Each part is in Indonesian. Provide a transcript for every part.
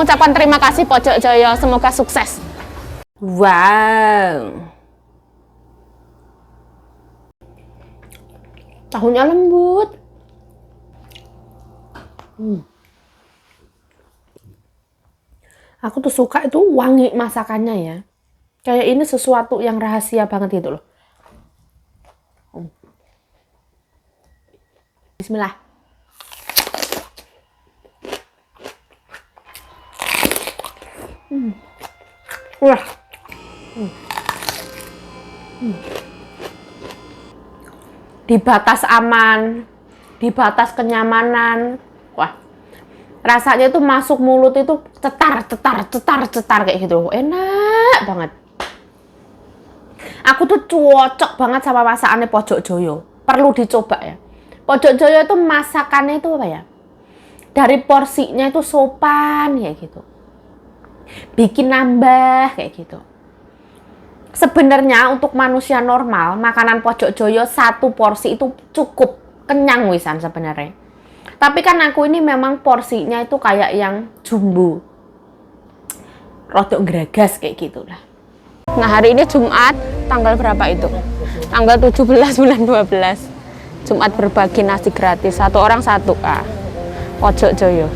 mengucapkan terima kasih Pojok Joyo, semoga sukses. Wow. Tahunya lembut. Aku tuh suka itu wangi masakannya ya. Kayak ini sesuatu yang rahasia banget gitu loh. Bismillah. Wah. Di batas aman, di batas kenyamanan. Wah. Rasanya itu masuk mulut itu cetar kayak gitu. Enak banget. Aku tuh cocok banget sama masakannya Pojok Joyo. Perlu dicoba ya. Pojok Joyo itu masakannya itu apa ya? Dari porsinya itu sopan kayak gitu. Bikin nambah kayak gitu. Sebenarnya untuk manusia normal, makanan Pojok Joyo satu porsi itu cukup kenyang wisan sebenarnya. Tapi kan aku ini memang porsinya itu kayak yang jumbo. Rodok geragas kayak gitulah. Nah, hari ini Jumat, tanggal berapa itu? Tanggal 17 bulan 12. Jumat berbagi nasi gratis, satu orang satu. Pojok Joyo.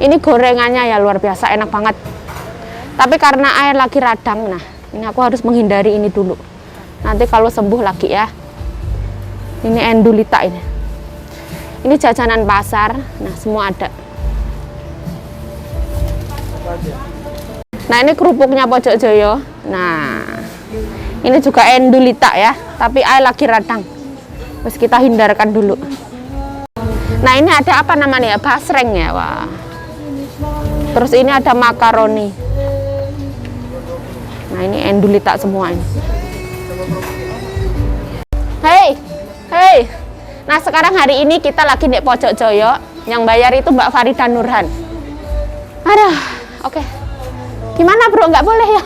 Ini gorengannya ya luar biasa, enak banget. Tapi karena air lagi radang, nah ini aku harus menghindari ini dulu. Nanti kalau sembuh lagi ya. Ini endulita ini. Ini jajanan pasar, nah semua ada. Nah ini kerupuknya Pojok Joyo. Nah ini juga endulita ya, tapi air lagi radang. Terus kita hindarkan dulu. Nah ini ada apa namanya ya, basreng ya, wah. Terus ini ada makaroni. Nah ini endulita semua ini. Hei. Nah sekarang hari ini kita lagi di Pojok Joyo. Yang bayar itu Mbak Farida Nurhan. Aduh, oke. Gimana bro, nggak boleh ya?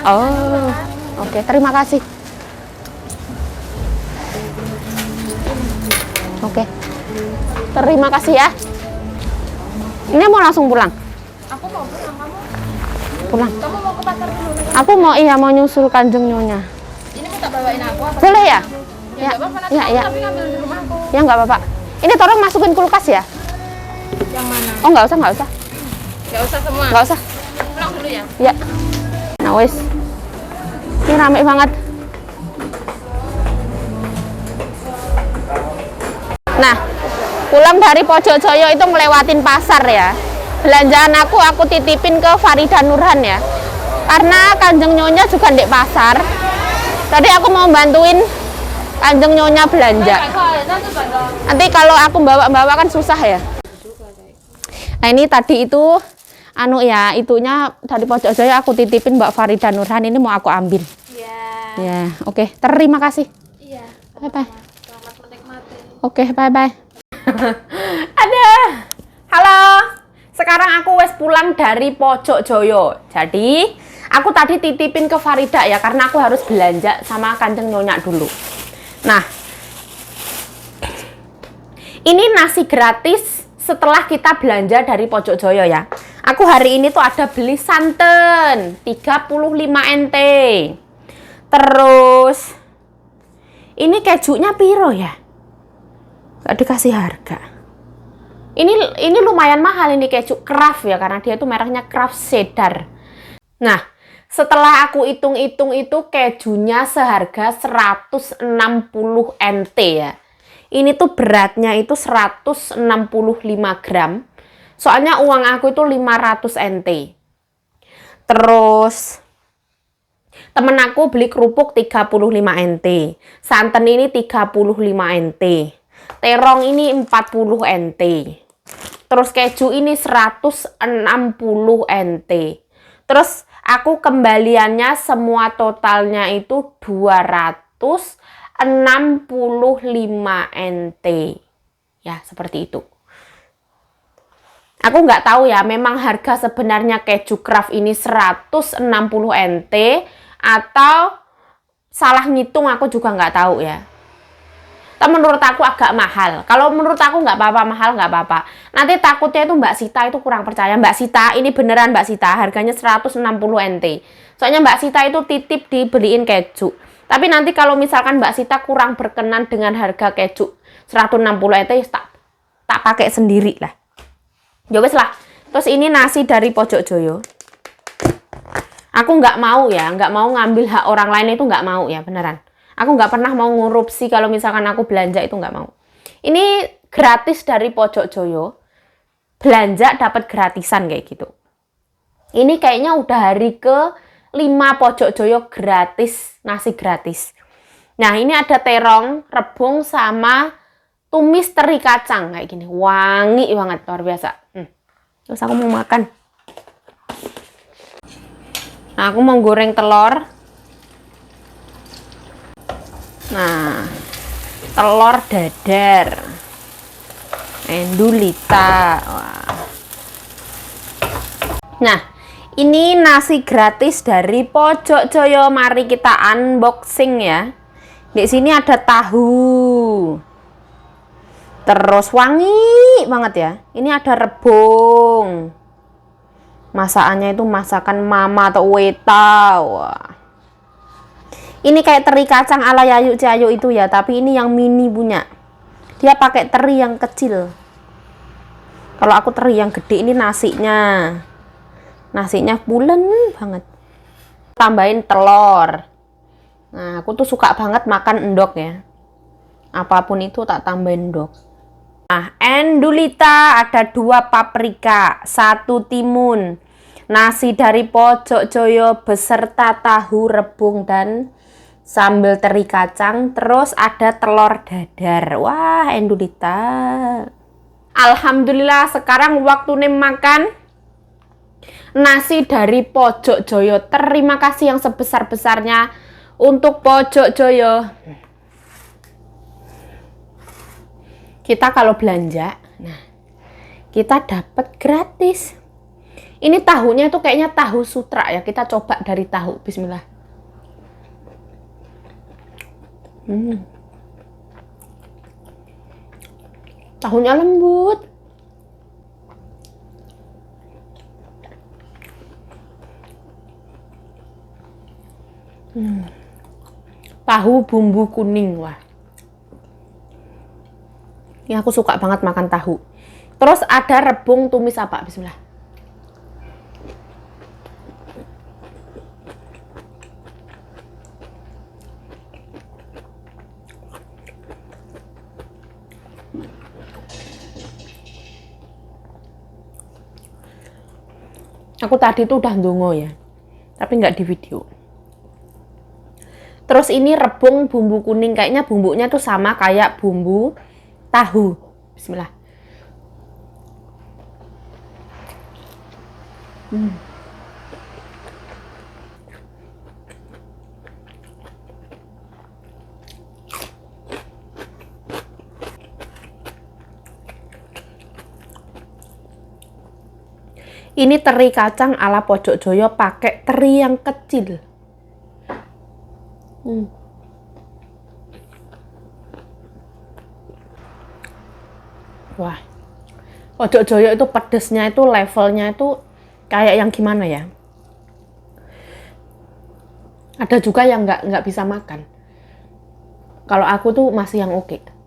Oh, oke. Terima kasih. Oke. Terima kasih ya. Ini mau langsung pulang? Aku mau pulang, kamu? Pulang. Kamu mau ke pasar dulu? Aku mau nyusul Kanjeng Nyonya. Ini mau tak bawain aku? Apa? Boleh ya? Ya, nggak apa-apa, nanti ya, aku ya. tapi ngambil di rumahku. Ya nggak apa-apa. Ini tolong masukin kulkas ya? Yang mana? Oh nggak usah. Nggak usah semua? Nggak usah. Pulang dulu ya? Ya. Nah wes. Ini rame banget. Nah, pulang dari Pojok Joyo itu ngelewatin pasar ya. Belanjaan aku titipin ke Farida Nurhan ya. Karena Kanjeng Nyonya juga di pasar. Tadi aku mau bantuin Kanjeng Nyonya belanja. Nanti kalau aku bawa kan susah ya. Nah ini tadi itu itunya dari Pojok Joyo aku titipin Mbak Farida Nurhan, ini mau aku ambil. Iya. Ya, oke. Terima kasih. Iya. Bye-bye. Selamat menikmati. Oke, bye-bye. Ada. Halo. Sekarang aku wes pulang dari Pojok Joyo. Jadi, aku tadi titipin ke Farida ya, karena aku harus belanja sama Kanjeng Nyonya dulu. Nah, ini nasi gratis setelah kita belanja dari Pojok Joyo ya. Aku hari ini tuh ada beli santan 35 NT. Terus ini kejunya piro ya? Gak dikasih harga. Ini lumayan mahal ini keju Kraft ya, karena dia itu mereknya Kraft Cheddar. Nah, setelah aku hitung-hitung itu kejunya seharga 160 NT ya. Ini tuh beratnya itu 165 gram. Soalnya uang aku itu 500 NT. Terus temen aku beli kerupuk 35 NT. Santan ini 35 NT. Terong ini 40 NT. Terus keju ini 160 NT. Terus aku kembaliannya semua totalnya itu 265 NT. Ya, seperti itu. Aku nggak tahu ya, memang harga sebenarnya keju Kraft ini 160 NT atau salah ngitung, aku juga nggak tahu ya. Tapi menurut aku agak mahal. Kalau menurut aku nggak apa-apa, mahal nggak apa-apa. Nanti takutnya itu Mbak Sita itu kurang percaya. Mbak Sita, ini beneran Mbak Sita, harganya 160 NT. Soalnya Mbak Sita itu titip dibeliin keju. Tapi nanti kalau misalkan Mbak Sita kurang berkenan dengan harga keju 160 NT, tak pakai sendiri lah. Ya wes lah. Terus ini nasi dari Pojok Joyo. Aku nggak mau ya, nggak mau ngambil hak orang lain, itu nggak mau ya, beneran. Aku nggak pernah mau ngorupsi kalau misalkan aku belanja, itu nggak mau. Ini gratis dari Pojok Joyo. Belanja dapat gratisan kayak gitu. Ini kayaknya udah hari ke-5 Pojok Joyo gratis, nasi gratis. Nah, ini ada terong, rebung, sama tumis teri kacang kayak gini. Wangi banget, luar biasa. Terus aku mau makan. Nah, aku mau goreng telur. Nah, telur dadar, endulita. Wah. Nah, ini nasi gratis dari Pojok Joyo. Mari kita unboxing ya. Di sini ada tahu. Terus wangi banget ya. Ini ada rebung. Masakannya itu masakan mama atau weta. Wah. Ini kayak teri kacang ala Yayu Ciayu itu ya, tapi ini yang mini punya. Dia pakai teri yang kecil. Kalau aku teri yang gede, ini nasinya. Nasinya pulen banget. Tambahin telur. Nah, aku tuh suka banget makan endok ya. Apapun itu tak tambahin endok. Nah, endulita ada 2 paprika, 1 timun. Nasi dari Pojok Joyo beserta tahu, rebung, dan sambal teri kacang, terus ada telur dadar. Wah, endulita. Alhamdulillah, sekarang waktunya makan nasi dari Pojok Joyo. Terima kasih yang sebesar-besarnya untuk Pojok Joyo. Kita kalau belanja, nah, kita dapat gratis. Ini tahunya itu kayaknya tahu sutra ya. Kita coba dari tahu. Bismillah. Tahunya lembut. Tahu bumbu kuning, wah. Ini aku suka banget makan tahu. Terus ada rebung tumis apa? Bismillah. Aku tadi tuh udah ndongo ya, tapi nggak di video. Terus ini rebung bumbu kuning, kayaknya bumbunya tuh sama kayak bumbu tahu. Bismillah. Ini teri kacang ala Pojok Joyo pakai teri yang kecil. Wah, Pojok Joyo itu pedesnya itu levelnya itu kayak yang gimana ya? Ada juga yang nggak bisa makan. Kalau aku tuh masih yang oke.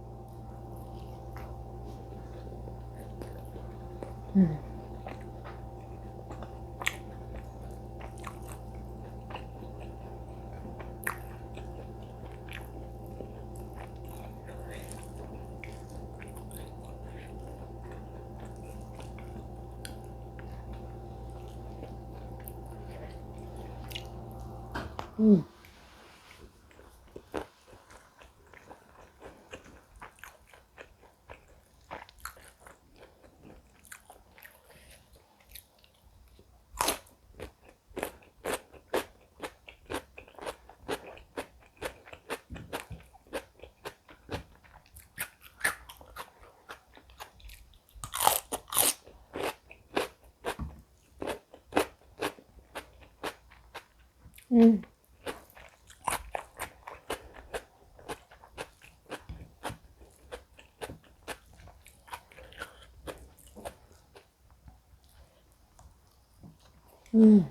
Aku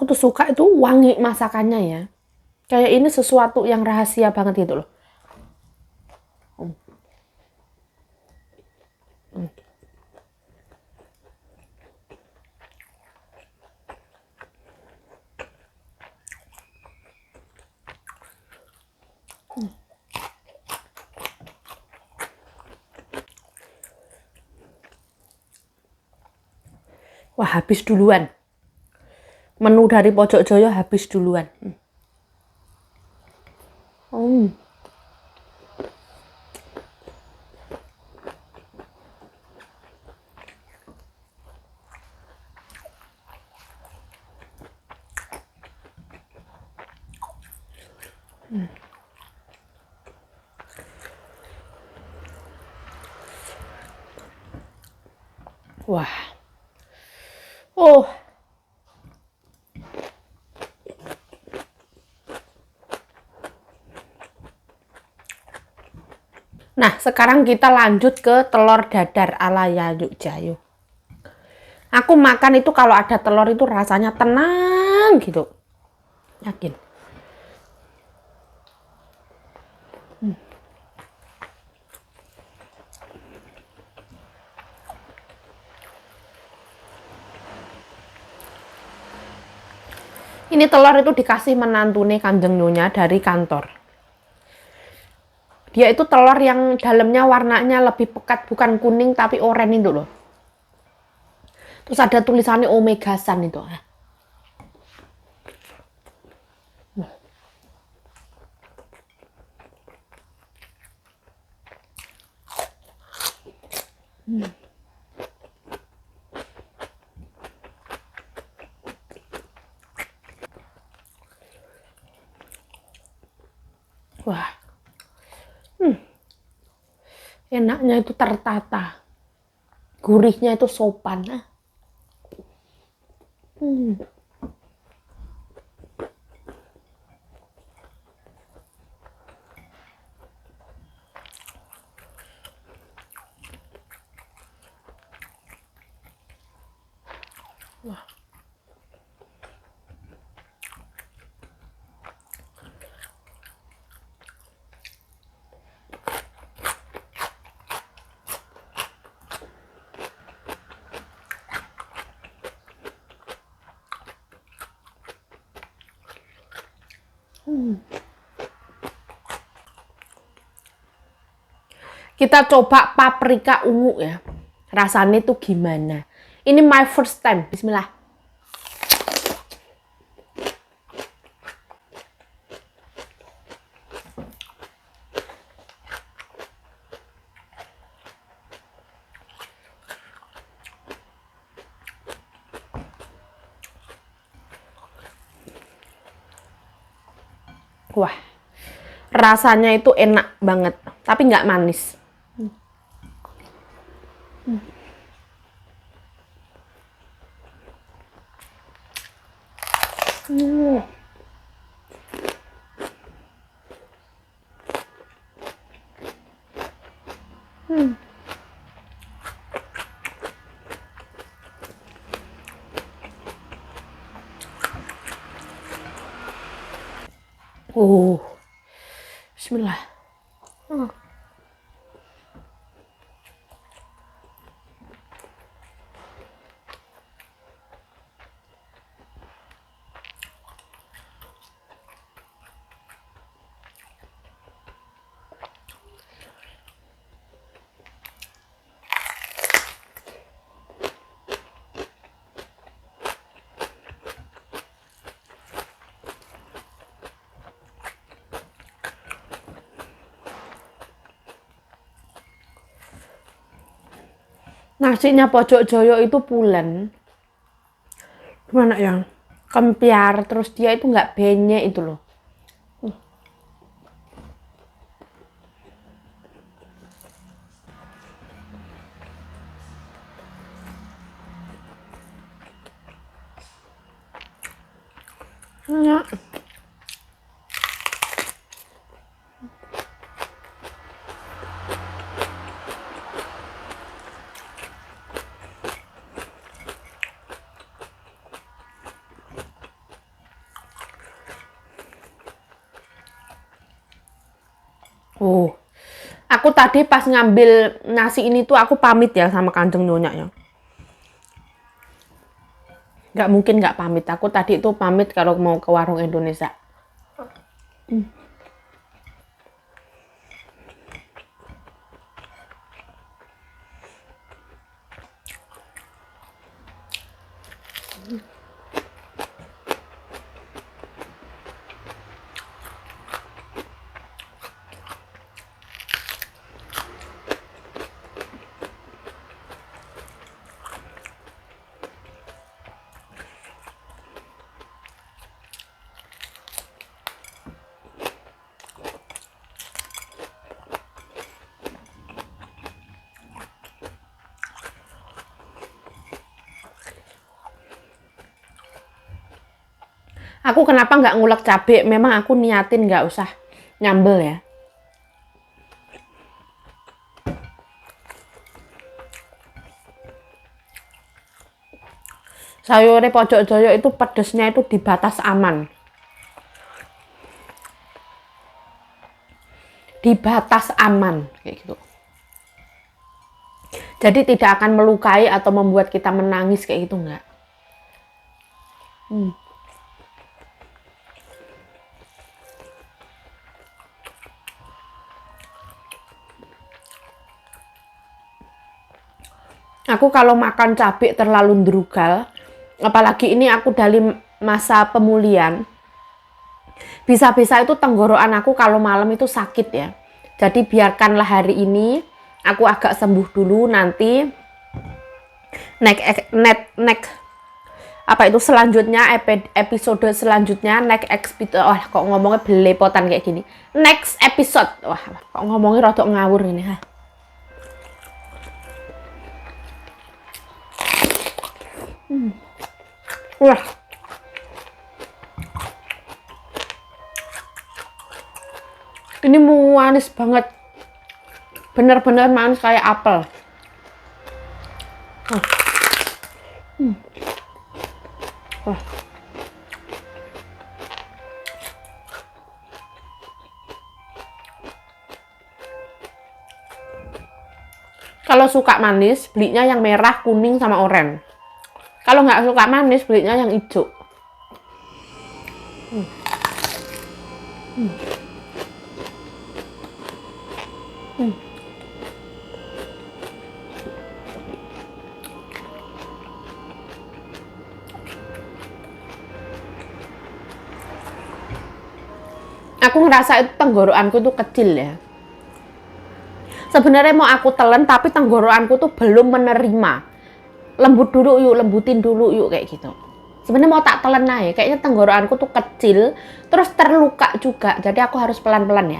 tuh suka itu wangi masakannya ya. Kayak ini sesuatu yang rahasia banget gitu loh. Wah, habis duluan. Menu dari Pojok Joyo habis duluan. Wah. Oh. Nah, sekarang kita lanjut ke telur dadar ala Yayuk Jayo. Aku makan itu kalau ada telur itu rasanya tenang gitu. Yakin. Ini telur itu dikasih menantune Kanjeng Nyonya dari kantor. Dia itu telur yang dalamnya warnanya lebih pekat, bukan kuning tapi oranye itu loh. Terus ada tulisannya Omegasan itu. Wah. Enaknya itu tertata. Gurihnya itu sopan. Wah. Kita coba paprika ungu ya. Rasanya tuh gimana? Ini my first time. Bismillah. Wah, rasanya itu enak banget, tapi nggak manis. Bismillah. Nasinya Pojok Joyo itu pulen. Gimana ya? Kempiar, terus dia itu nggak benyek itu loh. Ya. Oh, aku tadi pas ngambil nasi ini tuh aku pamit ya sama Kanjeng Nyonya ya. Nggak mungkin nggak pamit. Aku tadi itu pamit kalau mau ke warung Indonesia. Aku kenapa nggak ngulek cabai? Memang aku niatin nggak usah nyambel ya. Sayure pojok joyo itu pedesnya itu di batas aman. Di batas aman kayak gitu. Jadi tidak akan melukai atau membuat kita menangis kayak gitu enggak. Aku kalau makan cabai terlalu ndrugal, apalagi ini aku dari masa pemulihan, bisa-bisa itu tenggorokan aku kalau malam itu sakit ya. Jadi biarkanlah hari ini aku agak sembuh dulu, nanti selanjutnya episode selanjutnya next episode. Wah, kok ngomongnya belepotan kayak gini. Next episode. Wah, kok ngomongnya rada ngawur ini, ha. Wah. Ini manis banget. Bener-bener manis kayak apel. Wah. Kalau suka manis, belinya yang merah, kuning, sama oranye. Kalau nggak suka manis, belinya yang hijau. Aku ngerasa itu tenggorokanku tuh kecil ya. Sebenarnya mau aku telan, tapi tenggorokanku tuh belum menerima. Lembut dulu yuk, lembutin dulu yuk kayak gitu. Sebenarnya mau tak telan aja, kayaknya tenggorokanku tuh kecil, terus terluka juga. Jadi aku harus pelan-pelan ya.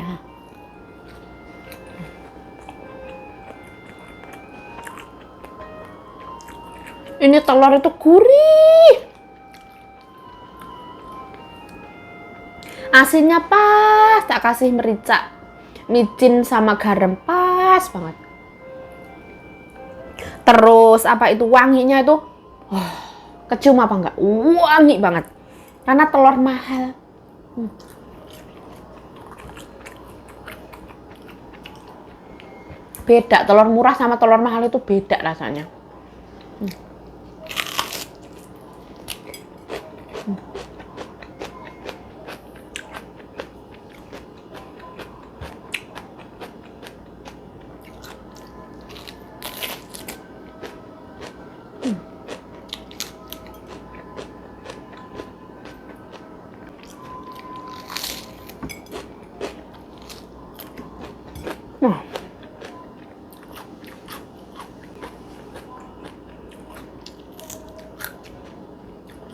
Ini telur itu gurih. Asinnya pas, tak kasih merica, micin sama garam pas banget. Terus apa itu wanginya itu, kecium apa enggak? Wangi banget. Karena telur mahal. Beda, telur murah sama telur mahal itu beda rasanya.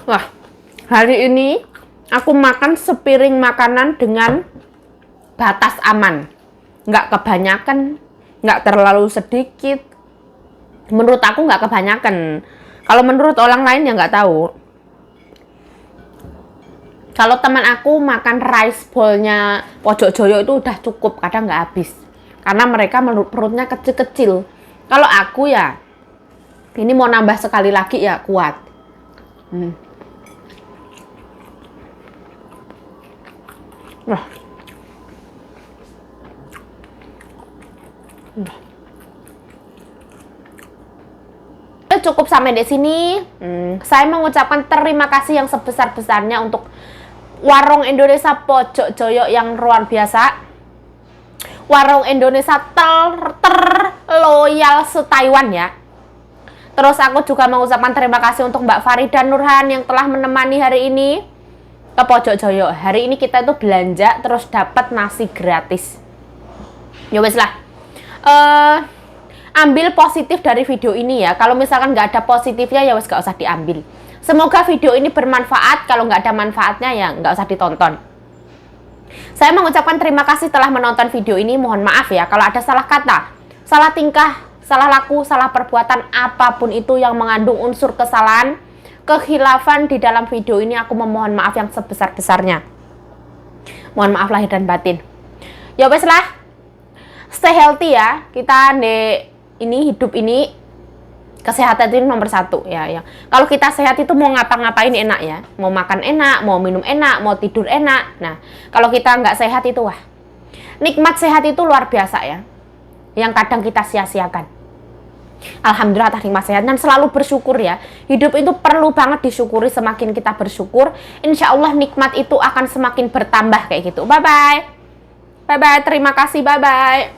Wah, hari ini aku makan sepiring makanan dengan batas aman. Nggak kebanyakan, nggak terlalu sedikit. Menurut aku nggak kebanyakan. Kalau menurut orang lain ya nggak tahu. Kalau teman aku makan rice bowl-nya Pojok Joyo itu udah cukup, kadang nggak habis. Karena mereka perutnya kecil-kecil. Kalau aku ya, ini mau nambah sekali lagi ya kuat. Wah. Cukup sampai di sini. Saya mengucapkan terima kasih yang sebesar-besarnya untuk Warung Indonesia Pojok Joyo yang luar biasa. Warung Indonesia terloyal se-Taiwan ya. Terus aku juga mengucapkan terima kasih untuk Mbak Farida Nurhan yang telah menemani hari ini ke Pojok Joyo. Hari ini kita itu belanja terus dapat nasi gratis. Ya wes lah. Ambil positif dari video ini ya. Kalau misalkan nggak ada positifnya ya wes nggak usah diambil. Semoga video ini bermanfaat. Kalau nggak ada manfaatnya ya nggak usah ditonton. Saya mengucapkan terima kasih telah menonton video ini. Mohon maaf ya kalau ada salah kata, salah tingkah, salah laku, salah perbuatan, apapun itu yang mengandung unsur kesalahan, kekhilafan di dalam video ini, aku memohon maaf yang sebesar-besarnya. Mohon maaf lahir dan batin. Ya wes lah. Stay healthy ya. Kita ini hidup ini kesehatan itu nomor 1 ya. Kalau kita sehat itu mau ngapa-ngapain enak ya. Mau makan enak, mau minum enak, mau tidur enak. Nah, kalau kita nggak sehat itu wah. Nikmat sehat itu luar biasa ya. Yang kadang kita sia-siakan. Alhamdulillah atas nikmat sehat dan selalu bersyukur ya. Hidup itu perlu banget disyukuri. Semakin kita bersyukur, insya Allah nikmat itu akan semakin bertambah kayak gitu. Bye bye. Bye bye. Terima kasih. Bye bye.